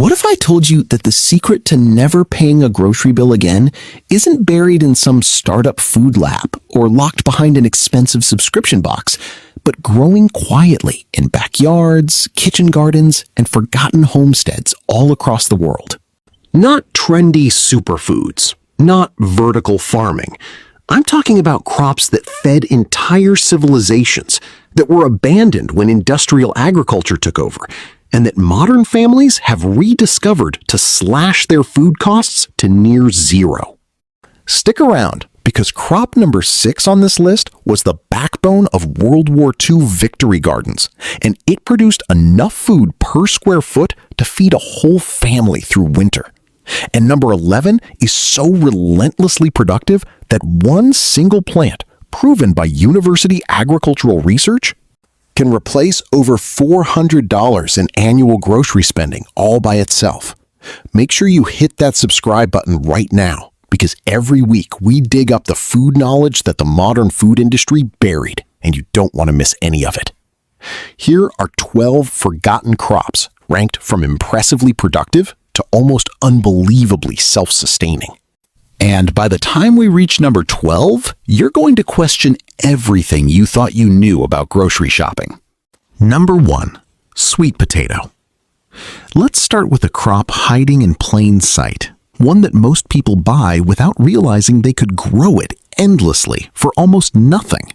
What if I told you that the secret to never paying a grocery bill again isn't buried in some startup food lab or locked behind an expensive subscription box, but growing quietly in backyards, kitchen gardens, and forgotten homesteads all across the world? Not trendy superfoods, not vertical farming. I'm talking about crops that fed entire civilizations, that were abandoned when industrial agriculture took over, and that modern families have rediscovered to slash their food costs to near zero. Stick around, because crop number 6 on this list was the backbone of World War II victory gardens, and it produced enough food per square foot to feed a whole family through winter. And number 11 is so relentlessly productive that one single plant, proven by university agricultural research, can replace over $400 in annual grocery spending all by itself. Make sure you hit that subscribe button right now, because every week we dig up the food knowledge that the modern food industry buried, and you don't want to miss any of it. Here are 12 forgotten crops ranked from impressively productive to almost unbelievably self-sustaining. And by the time we reach number 12, you're going to question everything you thought you knew about grocery shopping. Number 1, sweet potato. Let's start with a crop hiding in plain sight, one that most people buy without realizing they could grow it endlessly for almost nothing.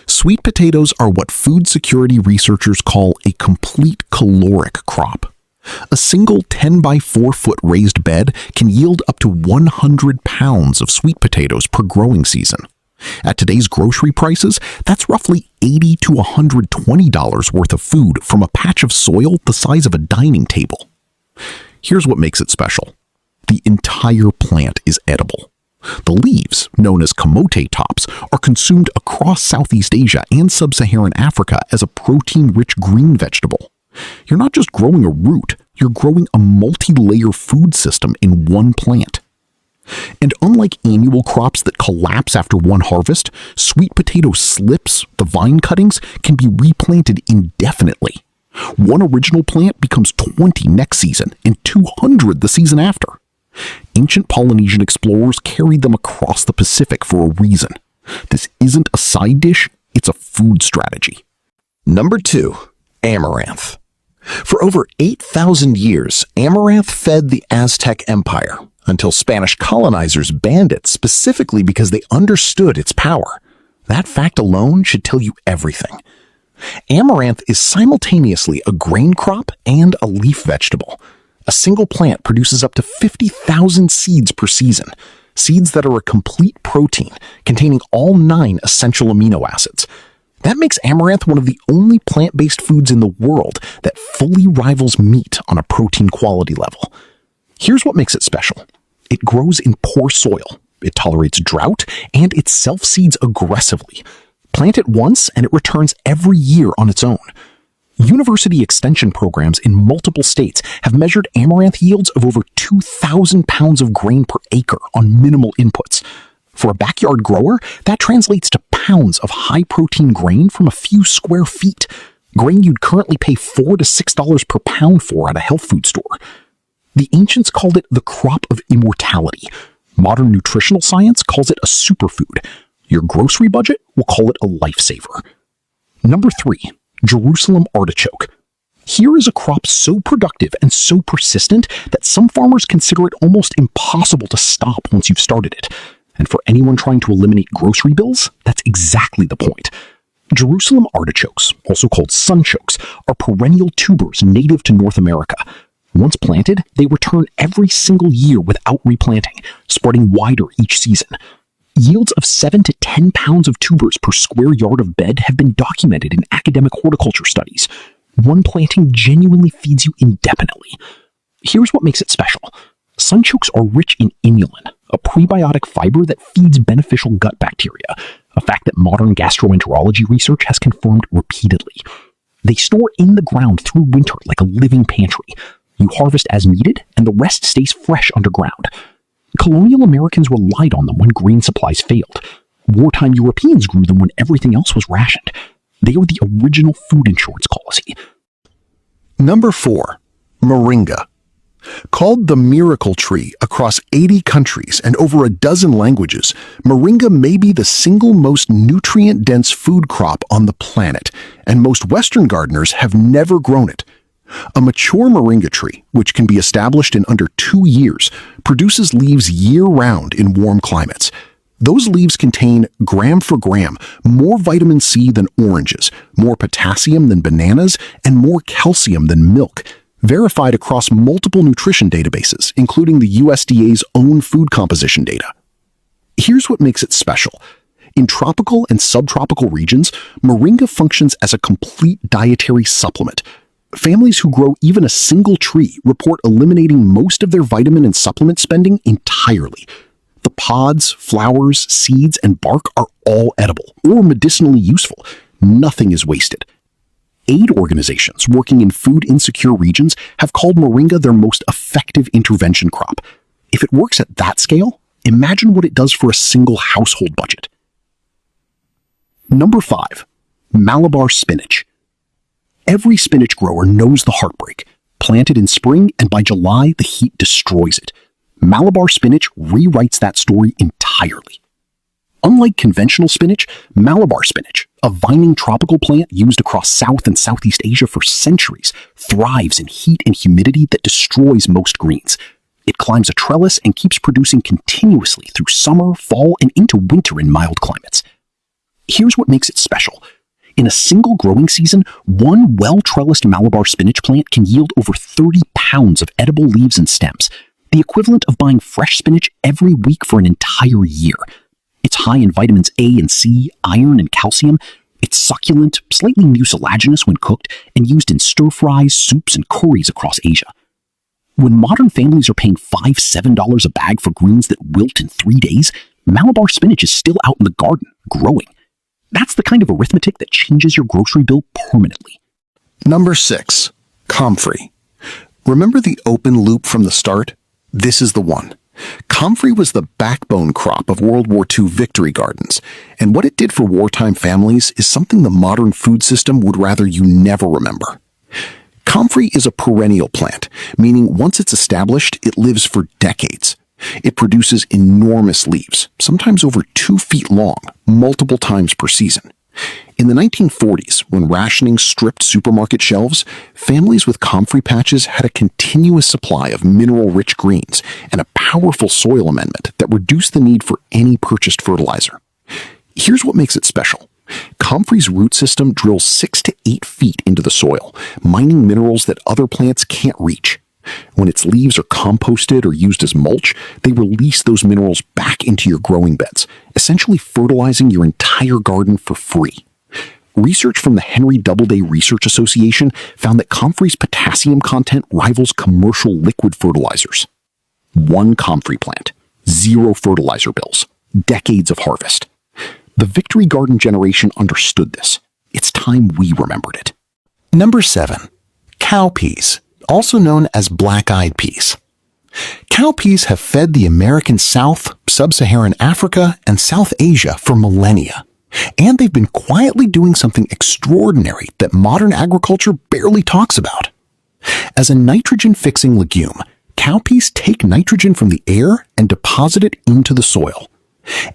Sweet potatoes are what food security researchers call a complete caloric crop. A single 10 by 4 foot raised bed can yield up to 100 pounds of sweet potatoes per growing season. At today's grocery prices, that's roughly $80 to $120 worth of food from a patch of soil the size of a dining table. Here's what makes it special. The entire plant is edible. The leaves, known as camote tops, are consumed across Southeast Asia and Sub-Saharan Africa as a protein-rich green vegetable. You're not just growing a root, you're growing a multi-layer food system in one plant. And unlike annual crops that collapse after one harvest, sweet potato slips, the vine cuttings, can be replanted indefinitely. One original plant becomes 20 next season and 200 the season after. Ancient Polynesian explorers carried them across the Pacific for a reason. This isn't a side dish, it's a food strategy. Number 2, amaranth. For over 8,000 years, amaranth fed the Aztec Empire until Spanish colonizers banned it specifically because they understood its power. That fact alone should tell you everything. Amaranth is simultaneously a grain crop and a leaf vegetable. A single plant produces up to 50,000 seeds per season, seeds that are a complete protein containing all 9 essential amino acids. That makes amaranth one of the only plant-based foods in the world that fully rivals meat on a protein quality level. Here's what makes it special. It grows in poor soil, it tolerates drought, and it self-seeds aggressively. Plant it once and it returns every year on its own. University extension programs in multiple states have measured amaranth yields of over 2,000 pounds of grain per acre on minimal inputs. For a backyard grower, that translates to pounds of high-protein grain from a few square feet, grain you'd currently pay $4 to $6 per pound for at a health food store. The ancients called it the crop of immortality. Modern nutritional science calls it a superfood. Your grocery budget will call it a lifesaver. Number 3, Jerusalem artichoke. Here is a crop so productive and so persistent that some farmers consider it almost impossible to stop once you've started it. And for anyone trying to eliminate grocery bills, that's exactly the point. Jerusalem artichokes, also called sunchokes, are perennial tubers native to North America. Once planted, they return every single year without replanting, spreading wider each season. Yields of 7 to 10 pounds of tubers per square yard of bed have been documented in academic horticulture studies. One planting genuinely feeds you indefinitely. Here's what makes it special. Sunchokes are rich in inulin, a prebiotic fiber that feeds beneficial gut bacteria, a fact that modern gastroenterology research has confirmed repeatedly. They store in the ground through winter like a living pantry. You harvest as needed, and the rest stays fresh underground. Colonial Americans relied on them when grain supplies failed. Wartime Europeans grew them when everything else was rationed. They are the original food insurance policy. Number 4, moringa. Called the miracle tree across 80 countries and over a dozen languages, moringa may be the single most nutrient-dense food crop on the planet, and most Western gardeners have never grown it. A mature moringa tree, which can be established in under 2 years, produces leaves year-round in warm climates. Those leaves contain, gram for gram, more vitamin C than oranges, more potassium than bananas, and more calcium than milk, verified across multiple nutrition databases, including the USDA's own food composition data. Here's what makes it special. In tropical and subtropical regions, moringa functions as a complete dietary supplement. Families who grow even a single tree report eliminating most of their vitamin and supplement spending entirely. The pods, flowers, seeds, and bark are all edible or medicinally useful. Nothing is wasted. Aid organizations working in food-insecure regions have called moringa their most effective intervention crop. If it works at that scale, imagine what it does for a single household budget. Number 5. Malabar spinach. Every spinach grower knows the heartbreak. Planted in spring, and by July, the heat destroys it. Malabar spinach rewrites that story entirely. Unlike conventional spinach, Malabar spinach, a vining tropical plant used across South and Southeast Asia for centuries, thrives in heat and humidity that destroys most greens. It climbs a trellis and keeps producing continuously through summer, fall, and into winter in mild climates. Here's what makes it special. In a single growing season, one well-trellised Malabar spinach plant can yield over 30 pounds of edible leaves and stems, the equivalent of buying fresh spinach every week for an entire year. It's high in vitamins A and C, iron and calcium. It's succulent, slightly mucilaginous when cooked, and used in stir-fries, soups, and curries across Asia. When modern families are paying $5, $7 a bag for greens that wilt in 3 days, Malabar spinach is still out in the garden, growing. That's the kind of arithmetic that changes your grocery bill permanently. Number 6. Comfrey. Remember the open loop from the start? This is the one. Comfrey was the backbone crop of World War II victory gardens, and what it did for wartime families is something the modern food system would rather you never remember. Comfrey is a perennial plant, meaning once it's established, it lives for decades. It produces enormous leaves, sometimes over 2 feet long, multiple times per season. In the 1940s, when rationing stripped supermarket shelves, families with comfrey patches had a continuous supply of mineral-rich greens and a powerful soil amendment that reduced the need for any purchased fertilizer. Here's what makes it special. Comfrey's root system drills 6 to 8 feet into the soil, mining minerals that other plants can't reach. When its leaves are composted or used as mulch, they release those minerals back into your growing beds, essentially fertilizing your entire garden for free. Research from the Henry Doubleday Research Association found that comfrey's potassium content rivals commercial liquid fertilizers. 1 comfrey plant, 0 fertilizer bills, decades of harvest. The Victory Garden generation understood this. It's time we remembered it. Number 7. Cowpeas, also known as black-eyed peas. Cowpeas have fed the American South, Sub-Saharan Africa, and South Asia for millennia. And they've been quietly doing something extraordinary that modern agriculture barely talks about. As a nitrogen-fixing legume, cowpeas take nitrogen from the air and deposit it into the soil.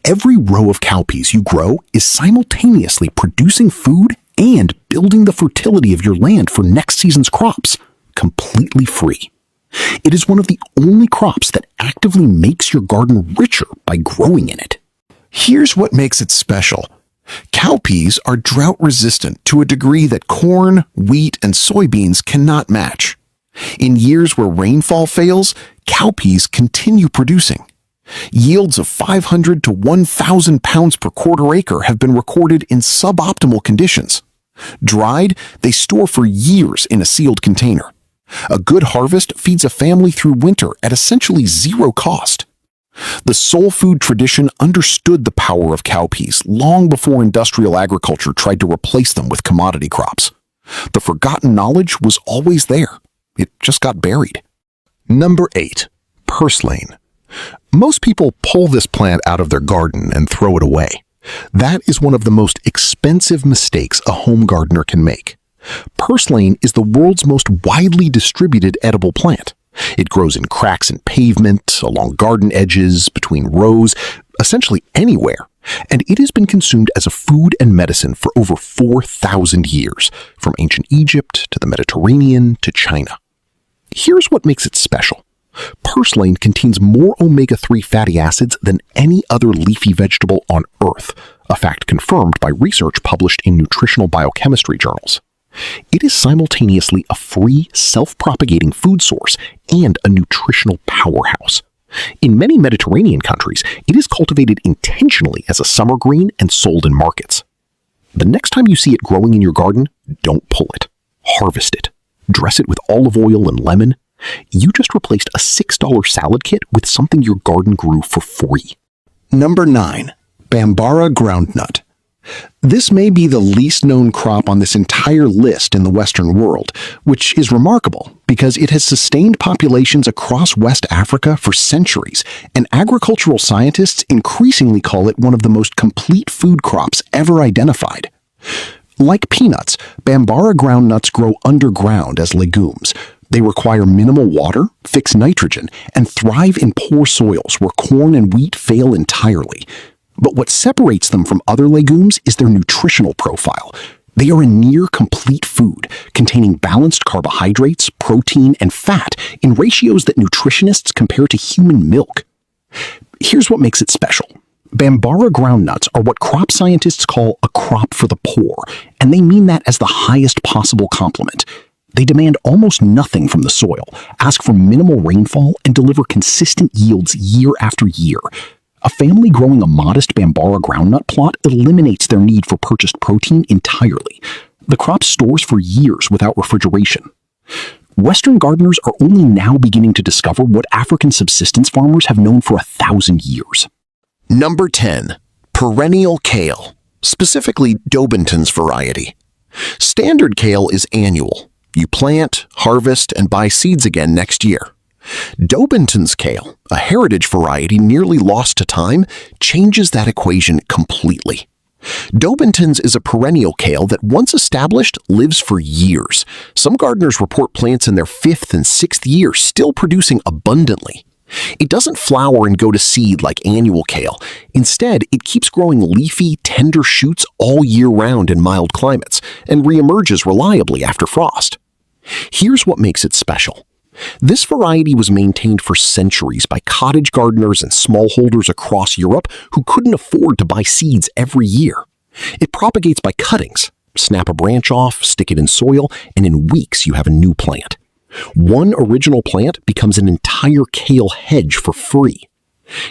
Every row of cowpeas you grow is simultaneously producing food and building the fertility of your land for next season's crops, completely free. It is one of the only crops that actively makes your garden richer by growing in it. Here's what makes it special. Cowpeas are drought-resistant to a degree that corn, wheat, and soybeans cannot match. In years where rainfall fails, cowpeas continue producing. Yields of 500 to 1,000 pounds per quarter acre have been recorded in suboptimal conditions. Dried, they store for years in a sealed container. A good harvest feeds a family through winter at essentially 0 cost. The soul food tradition understood the power of cowpeas long before industrial agriculture tried to replace them with commodity crops. The forgotten knowledge was always there. It just got buried. Number 8. Purslane. Most people pull this plant out of their garden and throw it away. That is one of the most expensive mistakes a home gardener can make. Purslane is the world's most widely distributed edible plant. It grows in cracks in pavement, along garden edges, between rows, essentially anywhere. And it has been consumed as a food and medicine for over 4,000 years, from ancient Egypt to the Mediterranean to China. Here's what makes it special. Purslane contains more omega-3 fatty acids than any other leafy vegetable on Earth, a fact confirmed by research published in nutritional biochemistry journals. It is simultaneously a free, self-propagating food source and a nutritional powerhouse. In many Mediterranean countries, it is cultivated intentionally as a summer green and sold in markets. The next time you see it growing in your garden, don't pull it. Harvest it. Dress it with olive oil and lemon. You just replaced a $6 salad kit with something your garden grew for free. Number 9. Bambara groundnut. This may be the least known crop on this entire list in the Western world, which is remarkable because it has sustained populations across West Africa for centuries, and agricultural scientists increasingly call it one of the most complete food crops ever identified. Like peanuts, Bambara groundnuts grow underground as legumes. They require minimal water, fix nitrogen, and thrive in poor soils where corn and wheat fail entirely. But what separates them from other legumes is their nutritional profile. They are a near-complete food, containing balanced carbohydrates, protein, and fat in ratios that nutritionists compare to human milk. Here's what makes it special. Bambara groundnuts are what crop scientists call a crop for the poor, and they mean that as the highest possible compliment. They demand almost nothing from the soil, ask for minimal rainfall, and deliver consistent yields year after year. A family growing a modest Bambara groundnut plot eliminates their need for purchased protein entirely. The crop stores for years without refrigeration. Western gardeners are only now beginning to discover what African subsistence farmers have known for 1,000 years. Number 10. Perennial kale, specifically Dobinton's variety. Standard kale is annual. You plant, harvest, and buy seeds again next year. Dobinton's kale, a heritage variety nearly lost to time, changes that equation completely. Dobinton's is a perennial kale that, once established, lives for years. Some gardeners report plants in their 5th and 6th year still producing abundantly. It doesn't flower and go to seed like annual kale. Instead, it keeps growing leafy, tender shoots all year round in mild climates and reemerges reliably after frost. Here's what makes it special. This variety was maintained for centuries by cottage gardeners and smallholders across Europe who couldn't afford to buy seeds every year. It propagates by cuttings. Snap a branch off, stick it in soil, and in weeks you have a new plant. One original plant becomes an entire kale hedge for free.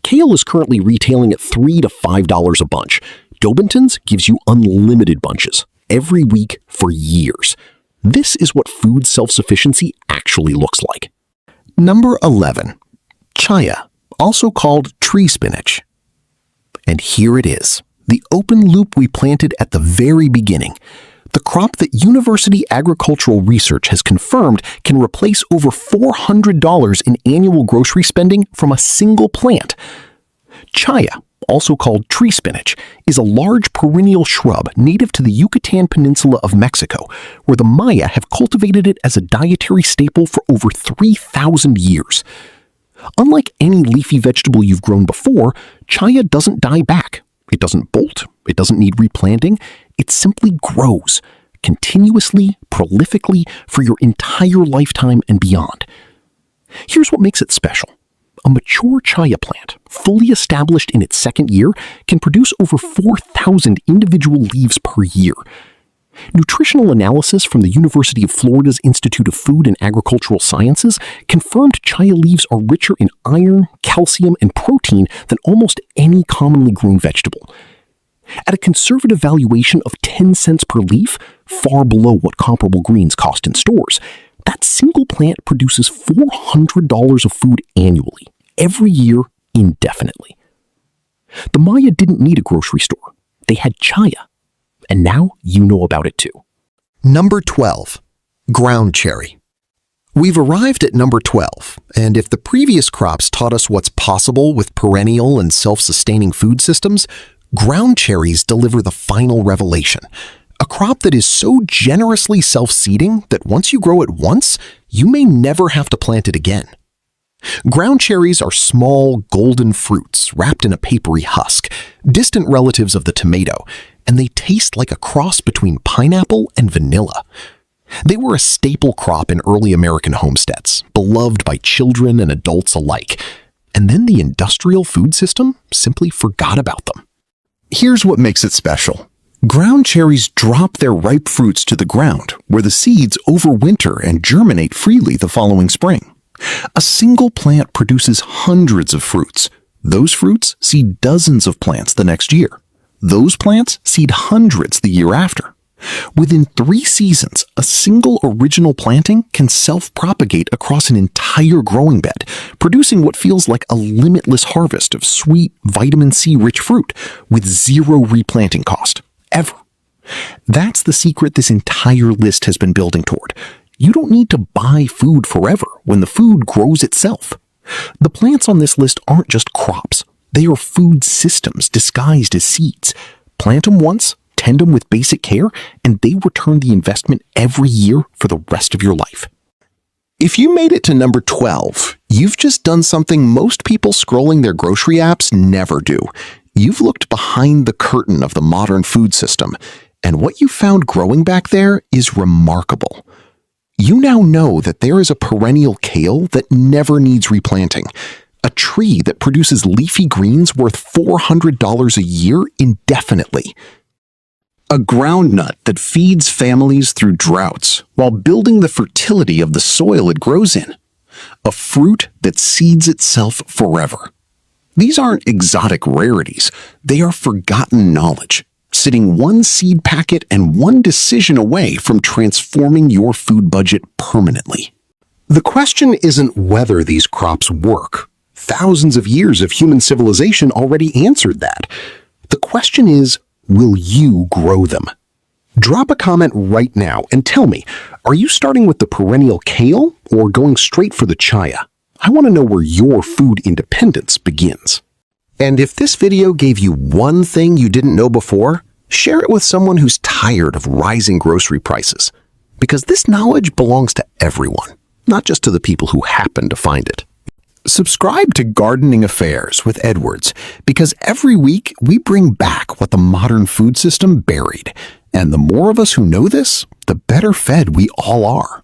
Kale is currently retailing at $3 to $5 a bunch. Dobinton's gives you unlimited bunches, every week for years. This is what food self-sufficiency actually looks like. Number 11. Chaya, also called tree spinach. And here it is, the open loop we planted at the very beginning. The crop that University Agricultural Research has confirmed can replace over $400 in annual grocery spending from a single plant. Chaya, also called tree spinach, is a large perennial shrub native to the Yucatan Peninsula of Mexico, where the Maya have cultivated it as a dietary staple for over 3,000 years. Unlike any leafy vegetable you've grown before, chaya doesn't die back. It doesn't bolt. It doesn't need replanting. It simply grows, continuously, prolifically, for your entire lifetime and beyond. Here's what makes it special. A mature chaya plant, fully established in its 2nd year, can produce over 4,000 individual leaves per year. Nutritional analysis from the University of Florida's Institute of Food and Agricultural Sciences confirmed chaya leaves are richer in iron, calcium, and protein than almost any commonly grown vegetable. At a conservative valuation of 10 cents per leaf, far below what comparable greens cost in stores, that single plant produces $400 of food annually, every year, indefinitely. The Maya didn't need a grocery store. They had chaya. And now you know about it too. Number 12. Ground cherry. We've arrived at number 12, and if the previous crops taught us what's possible with perennial and self-sustaining food systems, ground cherries deliver the final revelation. A crop that is so generously self-seeding that once you grow it once, you may never have to plant it again. Ground cherries are small, golden fruits wrapped in a papery husk, distant relatives of the tomato, and they taste like a cross between pineapple and vanilla. They were a staple crop in early American homesteads, beloved by children and adults alike, and then the industrial food system simply forgot about them. Here's what makes it special. Ground cherries drop their ripe fruits to the ground, where the seeds overwinter and germinate freely the following spring. A single plant produces hundreds of fruits. Those fruits seed dozens of plants the next year. Those plants seed hundreds the year after. Within 3 seasons, a single original planting can self-propagate across an entire growing bed, producing what feels like a limitless harvest of sweet, vitamin C-rich fruit with zero replanting cost, ever. That's the secret this entire list has been building toward. You don't need to buy food forever when the food grows itself. The plants on this list aren't just crops. They are food systems disguised as seeds. Plant them once, tend them with basic care, and they return the investment every year for the rest of your life. If you made it to number 12, you've just done something most people scrolling their grocery apps never do. You've looked behind the curtain of the modern food system, and what you found growing back there is remarkable. You now know that there is a perennial kale that never needs replanting, a tree that produces leafy greens worth $400 a year indefinitely, a groundnut that feeds families through droughts while building the fertility of the soil it grows in, a fruit that seeds itself forever. These aren't exotic rarities, they are forgotten knowledge, sitting one seed packet and one decision away from transforming your food budget permanently. The question isn't whether these crops work. Thousands of years of human civilization already answered that. The question is, will you grow them? Drop a comment right now and tell me, are you starting with the perennial kale or going straight for the chia? I want to know where your food independence begins. And if this video gave you one thing you didn't know before, share it with someone who's tired of rising grocery prices. Because this knowledge belongs to everyone, not just to the people who happen to find it. Subscribe to Gardening Affairs with Edwards, because every week we bring back what the modern food system buried. And the more of us who know this, the better fed we all are.